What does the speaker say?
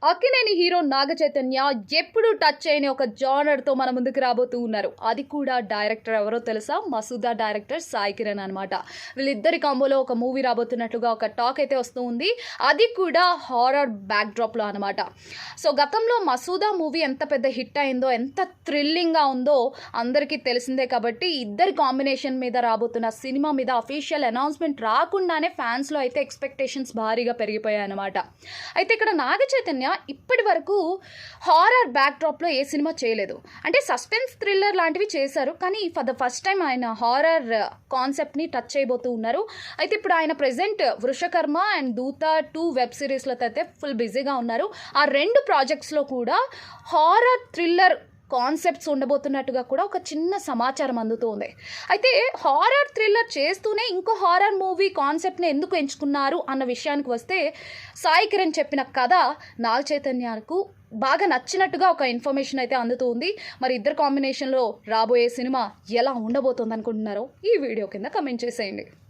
Akkineni hero Naga Chaitanya ఎప్పుడు touch చేయని ఒక జానర్తో మన ముందుకు రాబోతూ ఉన్నారు. అది కూడా డైరెక్టర్ ఎవరో తెలుసా? మసూదా డైరెక్టర్ సాయి కిరణ్ అనమాట. వీళ్ళిద్దరి కాంబోలో ఒక మూవీ రాబోతున్నట్లుగా ఒక టాక్ అయితే వస్తూ ఉంది. అది కూడా హారర్ బ్యాక్డ్రాప్లో అనమాట. సో గతంలో మసూదా మూవీ ఎంత పెద్ద హిట్ అయిందో, ఎంత థ్రిల్లింగ్గా ఉందో అందరికీ తెలిసిందే. కాబట్టి ఇద్దరి కాంబినేషన్ మీద రాబోతున్న సినిమా మీద అఫీషియల్ అనౌన్స్మెంట్ రాకుండానే ఫ్యాన్స్లో అయితే ఎక్స్పెక్టేషన్స్ భారీగా పెరిగిపోయాయి అనమాట. అయితే ఇక్కడ నాగ చైతన్య ఇప్పటి వరకు హారర్ బ్యాక్డ్రాప్లో ఏ సినిమా చేయలేదు. అంటే సస్పెన్స్ థ్రిల్లర్ లాంటివి చేశారు, కానీ ఫర్ ద ఫస్ట్ టైం ఆయన హారర్ కాన్సెప్ట్ని టచ్ చేయబోతూ ఉన్నారు. అయితే ఇప్పుడు ఆయన ప్రెజెంట్ వృషకర్మ అండ్ దూత 2 వెబ్ సిరీస్లతో అయితే ఫుల్ బిజీగా ఉన్నారు. ఆ 2 ప్రాజెక్ట్స్లో కూడా హారర్ థ్రిల్లర్ కాన్సెప్ట్స్ ఉండబోతున్నట్టుగా కూడా ఒక చిన్న సమాచారం అందుతుంది. అయితే హారర్ థ్రిల్లర్ చేస్తూనే ఇంకో హారర్ మూవీ కాన్సెప్ట్ని ఎందుకు ఎంచుకున్నారు అన్న విషయానికి వస్తే, సాయి కిరణ్ చెప్పిన కథ నాగ చైతన్యకు బాగా నచ్చినట్టుగా ఒక ఇన్ఫర్మేషన్ అయితే అందుతుంది. మరి ఇద్దరు కాంబినేషన్లో రాబోయే సినిమా ఎలా ఉండబోతుంది అనుకుంటున్నారో ఈ వీడియో కింద కమెంట్ చేసేయండి.